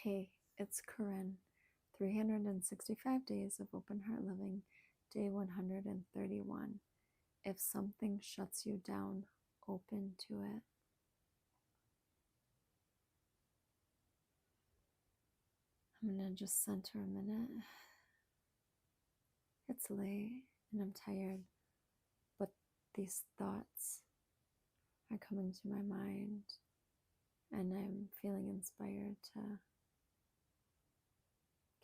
Hey, it's Korinn. 365 Days of Open Heart Living, day 131. If something shuts you down, open to it. I'm going to just center a minute. It's late and I'm tired, but these thoughts are coming to my mind and I'm feeling inspired to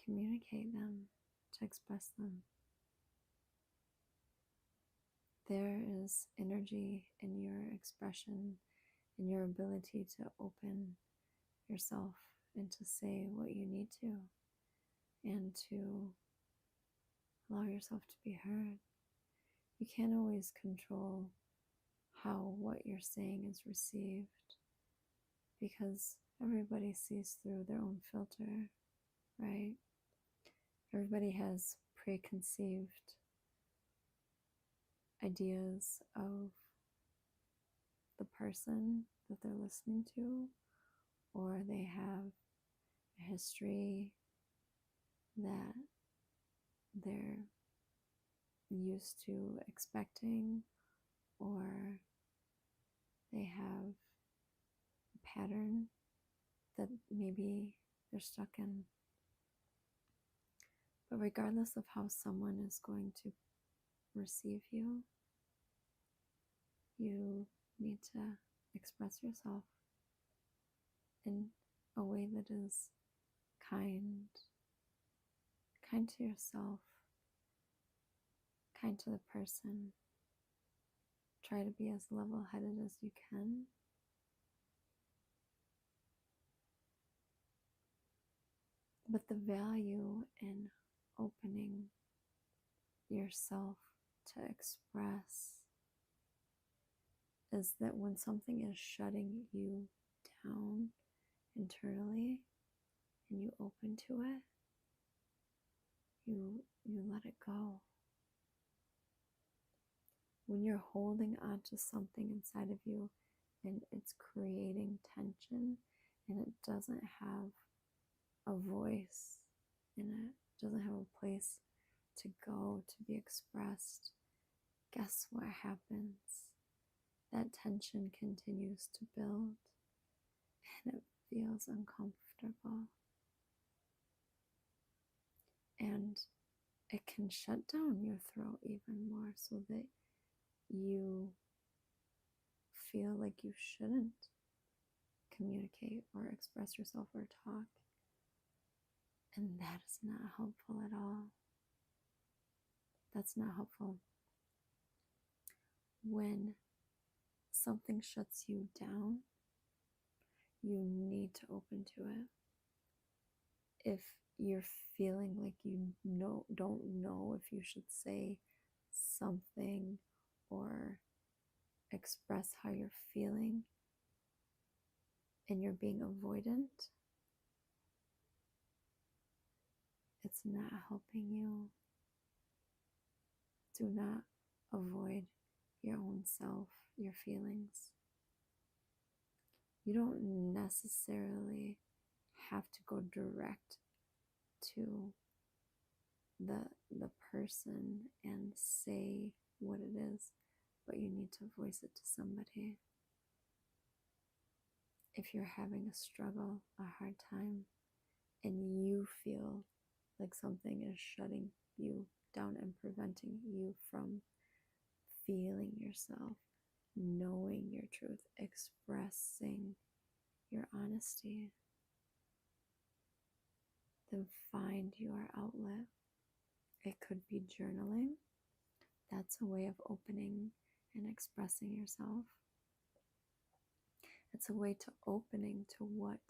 communicate them, to express them. There is energy in your expression, in your ability to open yourself and to say what you need to, and to allow yourself to be heard. You can't always control how what you're saying is received, because everybody sees through their own filter, right? Everybody has preconceived ideas of the person that they're listening to, or they have a history that they're used to expecting, or they have a pattern that maybe they're stuck in. But regardless of how someone is going to receive you, you need to express yourself in a way that is kind to yourself, kind to the person. Try to be as level-headed as you can. But the value in opening yourself to express is that when something is shutting you down internally and you open to it, you let it go. When you're holding on to something inside of you and it's creating tension and it doesn't have a voice in it, doesn't have a place to go to be expressed, guess what happens? That tension continues to build and it feels uncomfortable. And it can shut down your throat even more, so that you feel like you shouldn't communicate or express yourself or talk. And that is not helpful at all. That's not helpful. When something shuts you down, you need to open to it. If you're feeling like you don't know if you should say something or express how you're feeling, and you're being avoidant, it's not helping you. Do not avoid your own self, your feelings. You don't necessarily have to go direct to the person and say what it is, but you need to voice it to somebody. If you're having a struggle, a hard time, and you feel like something is shutting you down and preventing you from feeling yourself, knowing your truth, expressing your honesty, then find your outlet. It could be journaling. That's a way of opening and expressing yourself. It's a way to opening to what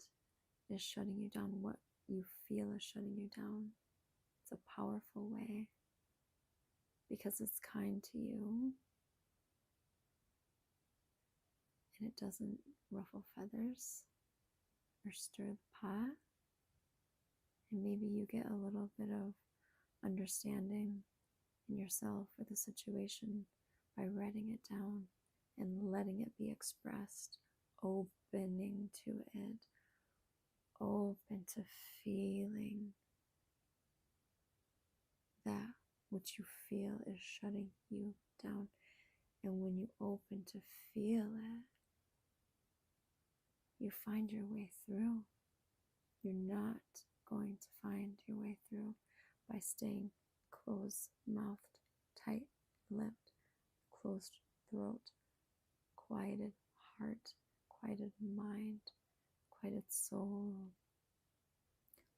is shutting you down, what you feel is shutting you down. It's a powerful way because it's kind to you and it doesn't ruffle feathers or stir the pot. And maybe you get a little bit of understanding in yourself or the situation by writing it down and letting it be expressed, opening to it, open to feeling that which you feel is shutting you down. And when you open to feel it, you find your way through. You're not going to find your way through by staying closed-mouthed, tight-lipped, closed throat, quieted heart, quieted mind, quieted soul.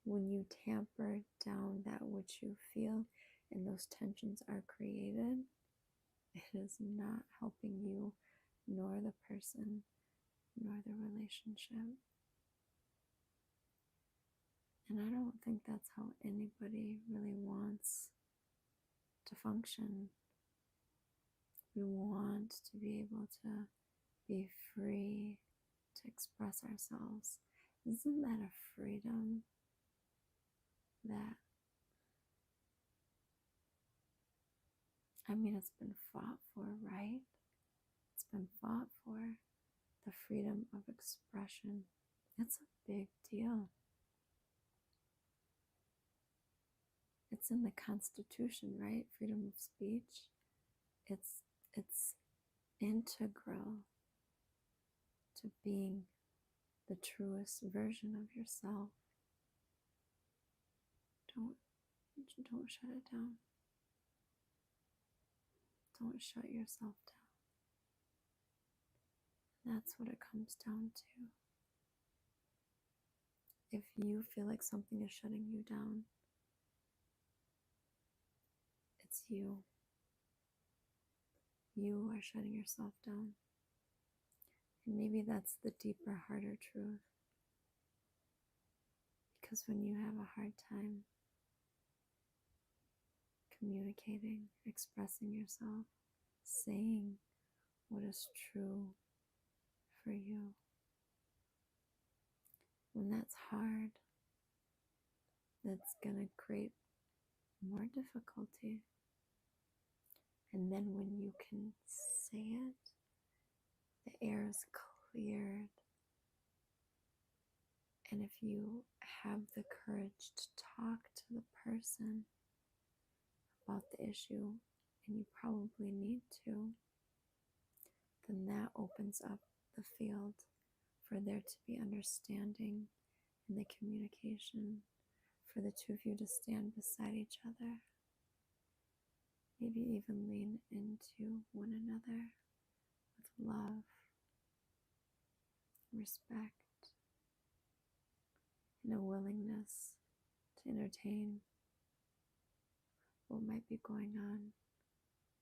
When you tamper down that which you feel and those tensions are created, it is not helping you, nor the person, nor the relationship. And I don't think that's how anybody really wants to function. We want to be able to be free to express ourselves. Isn't that a freedom that, it's been fought for, right? It's been fought for, the freedom of expression. It's a big deal. It's in the Constitution, right? Freedom of speech. It's integral to being the truest version of yourself. Don't shut it down. Don't shut yourself down. That's what it comes down to. If you feel like something is shutting you down, it's you. You are shutting yourself down. And maybe that's the deeper, harder truth. Because when you have a hard time communicating, expressing yourself, saying what is true for you, when that's hard, that's going to create more difficulty. And then when you can say it, the air is cleared. And if you have the courage to talk to the person about the issue, and you probably need to, then that opens up the field for there to be understanding in the communication, for the two of you to stand beside each other, maybe even lean into one another with love, respect, and a willingness to entertain what might be going on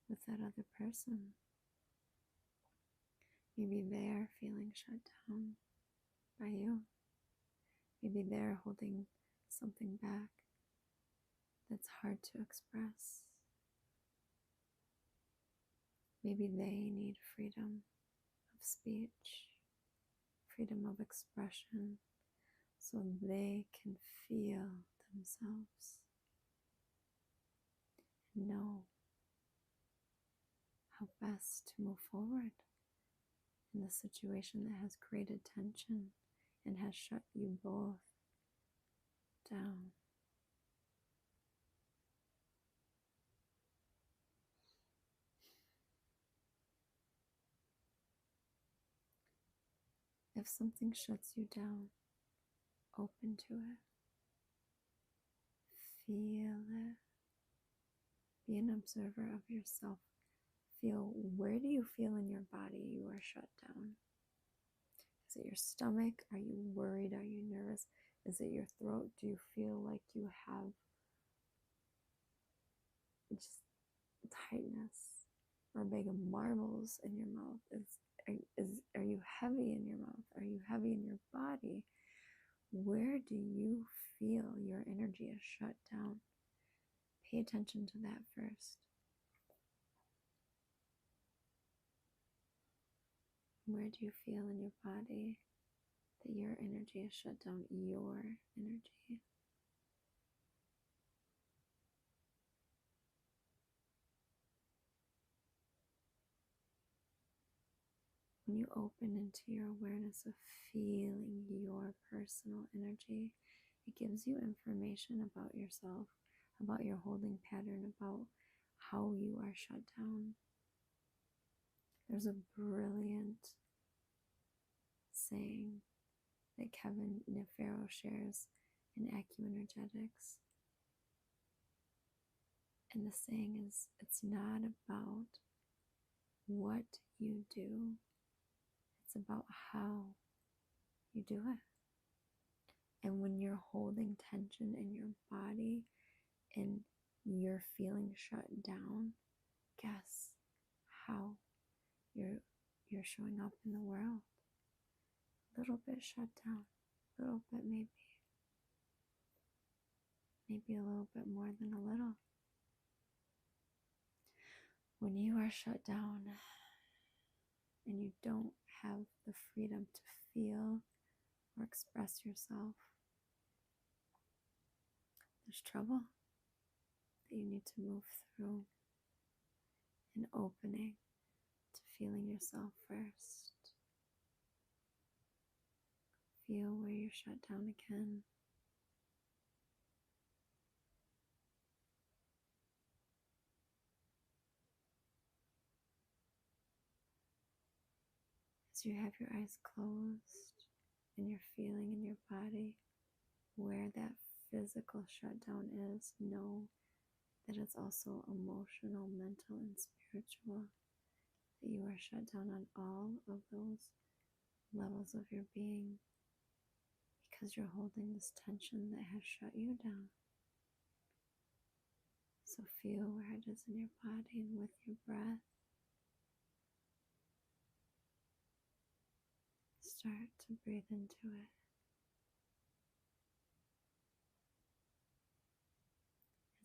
with that other person. Maybe they're feeling shut down by you. Maybe they're holding something back that's hard to express. Maybe they need freedom of speech, freedom of expression, so they can feel themselves and know how best to move forward in the situation that has created tension and has shut you both down. If something shuts you down, open to it. Feel it. Be an observer of yourself. Feel, where do you feel in your body you are shut down? Is it your stomach? Are you worried? Are you nervous? Is it your throat? Do you feel like you have just tightness or a bag of marbles in your mouth? Are you heavy in your mouth? Are you heavy in your body? Where do you feel your energy is shut down? Pay attention to that first. Where do you feel in your body that your energy is shut down? Your energy. When you open into your awareness of feeling your personal energy, it gives you information about yourself, about your holding pattern, about how you are shut down. There's a brilliant saying that Kevin Nefero shares in Acuenergetics. And the saying is, it's not about what you do, it's about how you do it. And when you're holding tension in your body and you're feeling shut down, guess how you're showing up in the world. A little bit shut down, a little bit maybe a little bit more than a little. When you are shut down and you don't have the freedom to feel or express yourself, there's trouble that you need to move through and opening to feeling yourself first. Feel where you're shut down again. As you have your eyes closed and you're feeling in your body where that physical shutdown is, know that it's also emotional, mental, and spiritual. That you are shut down on all of those levels of your being because you're holding this tension that has shut you down. So feel where it is in your body, and with your breath, start to breathe into it.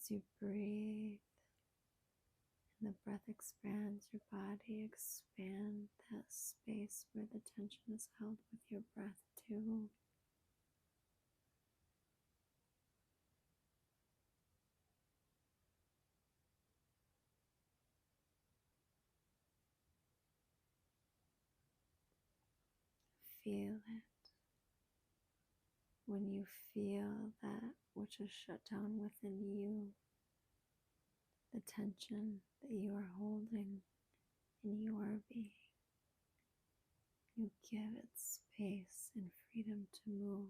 As you breathe and the breath expands your body, expand that space where the tension is held with your breath too. Feel it. When you feel that which is shut down within you, the tension that you are holding in your being, you give it space and freedom to move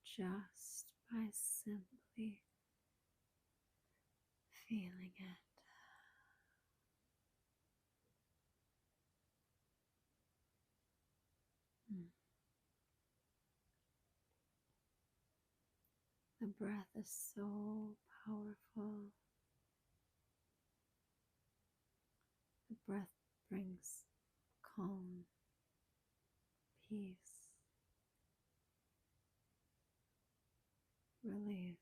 just by simply feeling it. The breath is so powerful. The breath brings calm, peace, release.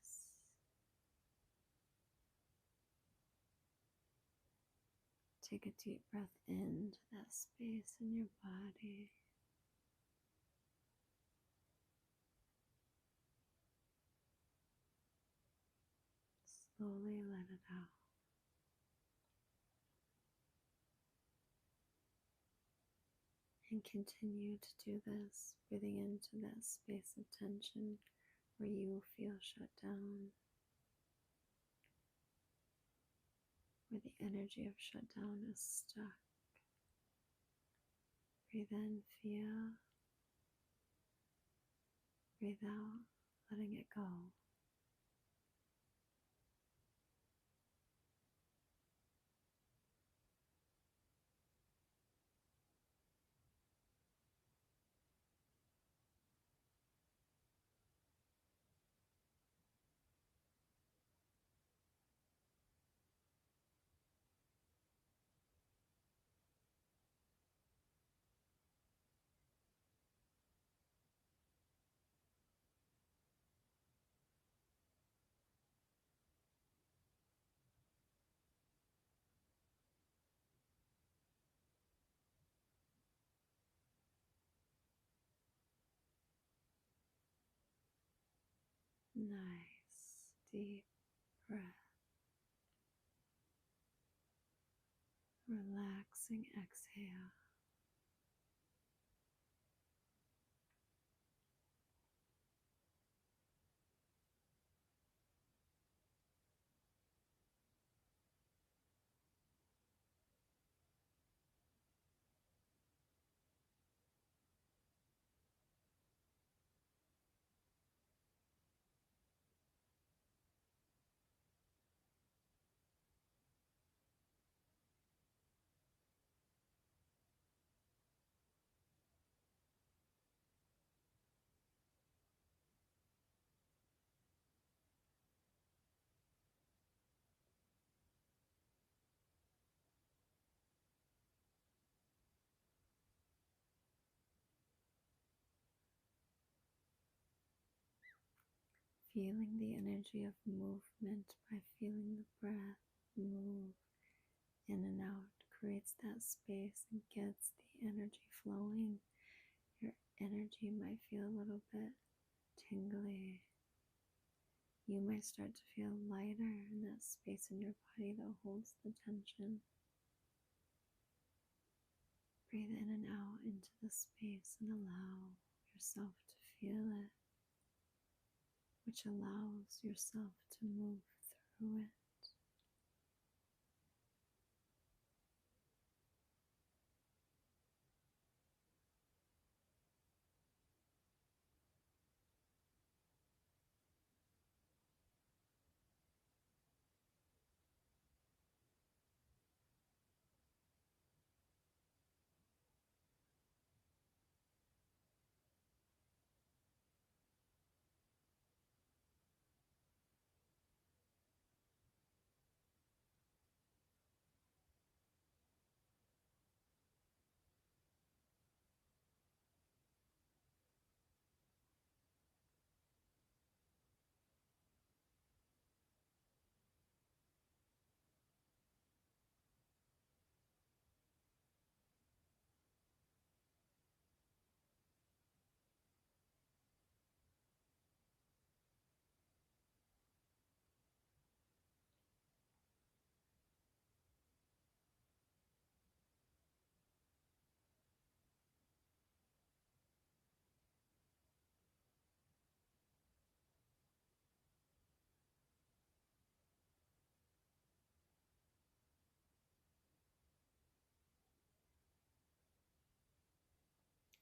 Take a deep breath into that space in your body. Slowly let it out. And continue to do this, breathing into that space of tension where you feel shut down, where the energy of shutdown is stuck. Breathe in, feel. Breathe out, letting it go. Nice, deep breath. Relaxing exhale. feeling the energy of movement by feeling the breath move in and out, creates that space and gets the energy flowing. Your energy might feel a little bit tingly. You might start to feel lighter in that space in your body that holds the tension. Breathe in and out into the space and allow yourself to feel it, which allows yourself to move through it.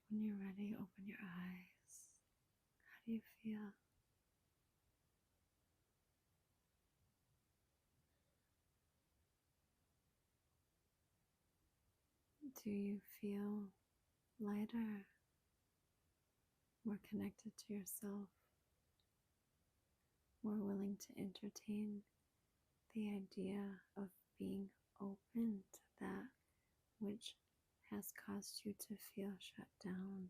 When you're ready, open your eyes. How do you feel? Do you feel lighter, more connected to yourself, more willing to entertain the idea of being open to that which has caused you to feel shut down?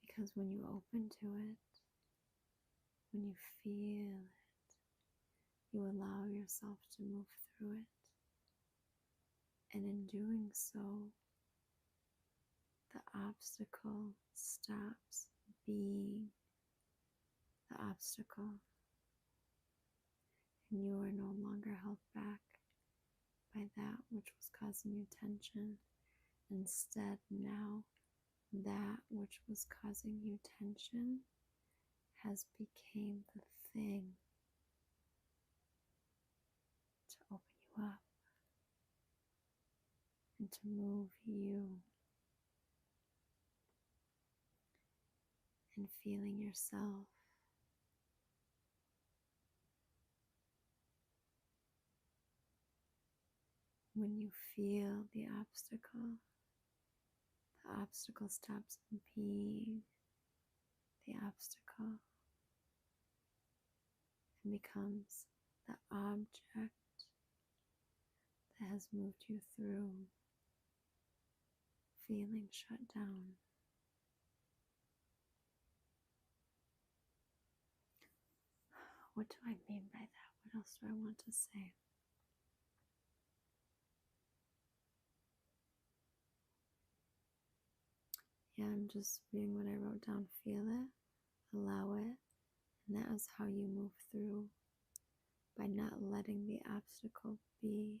Because when you open to it, when you feel it, you allow yourself to move through it. And in doing so, the obstacle stops being the obstacle, and you are no longer held back by that which was causing you tension. Instead, now that which was causing you tension has become the thing to open you up and to move you, and feeling yourself when you feel the obstacle stops being the obstacle and becomes the object that has moved you through feeling shut down. What do I mean by that? What else do I want to say? Yeah, I'm just reading what I wrote down. Feel it, allow it, and that is how you move through, by not letting the obstacle be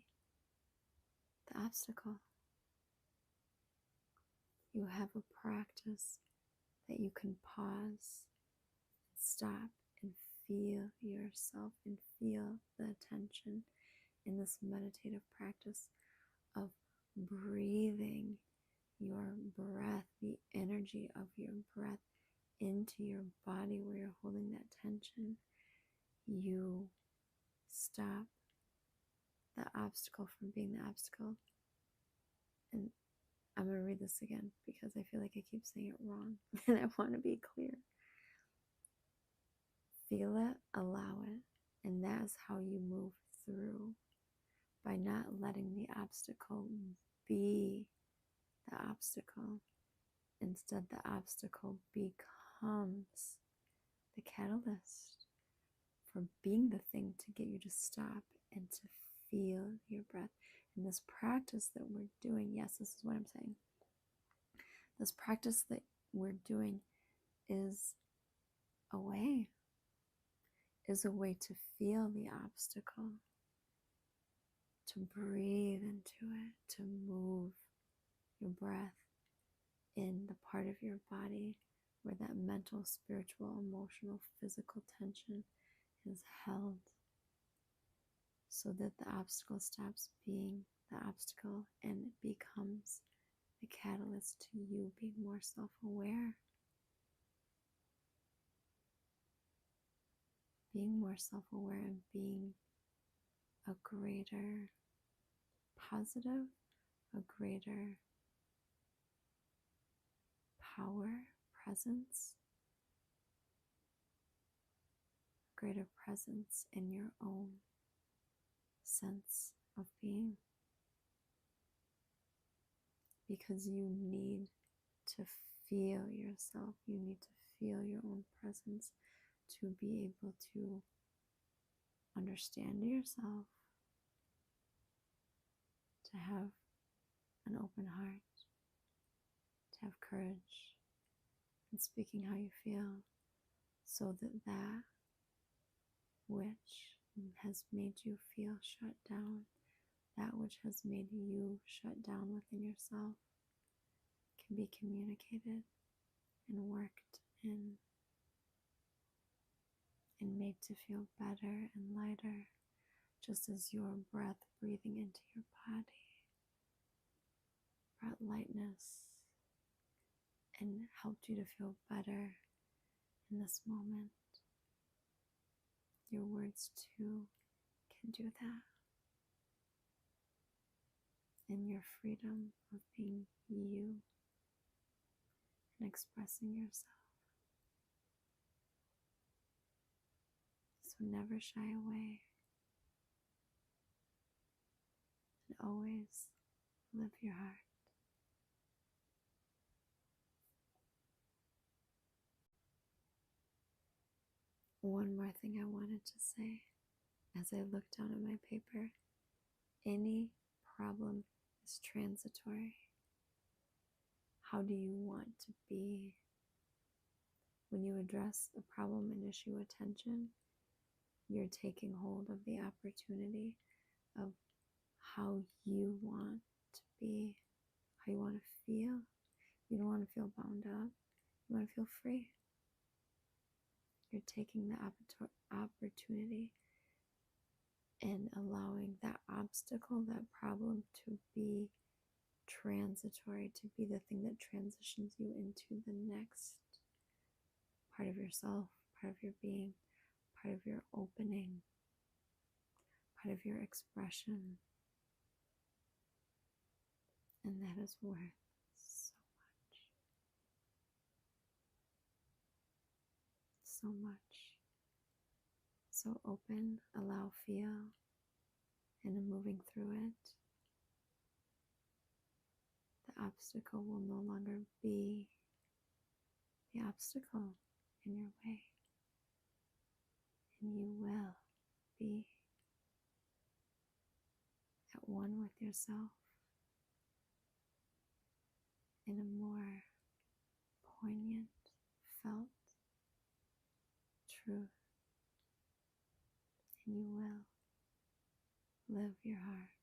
the obstacle. You have a practice that you can pause, stop, and feel yourself and feel the attention in this meditative practice of breathing your breath, the energy of your breath into your body where you're holding that tension. You stop the obstacle from being the obstacle. And I'm going to read this again because I feel like I keep saying it wrong and I want to be clear. Feel it, allow it, and that's how you move through, by not letting the obstacle be the obstacle. Instead, the obstacle becomes the catalyst for being the thing to get you to stop and to feel your breath. And this practice that we're doing, yes, this is what I'm saying. This practice that we're doing is a way to feel the obstacle, to breathe into it, to move your breath in the part of your body where that mental, spiritual, emotional, physical tension is held, so that the obstacle stops being the obstacle and it becomes the catalyst to you being more self-aware, and being a greater positive, a greater power, presence, greater presence in your own sense of being. Because you need to feel yourself, you need to feel your own presence to be able to understand yourself, to have an open heart, to have courage in speaking how you feel, so that that which has made you feel shut down, that which has made you shut down within yourself, can be communicated and worked in and made to feel better and lighter, just as your breath breathing into your body brought lightness and helped you to feel better in this moment. Your words too can do that. And your freedom of being you and expressing yourself. So never shy away, and always live your heart. One more thing I wanted to say as I looked down at my paper: any problem is transitory. How do you want to be? When you address a problem and issue attention, you're taking hold of the opportunity of how you want to be, how you want to feel. You don't want to feel bound up. You want to feel free. You're taking the opportunity and allowing that obstacle, that problem, to be transitory, to be the thing that transitions you into the next part of yourself, part of your being, part of your opening, part of your expression. And that is worth so much. So much. So open, allow, feel, and in moving through it, the obstacle will no longer be the obstacle in your way. And you will be at one with yourself in a more poignant, felt truth. And you will live your heart.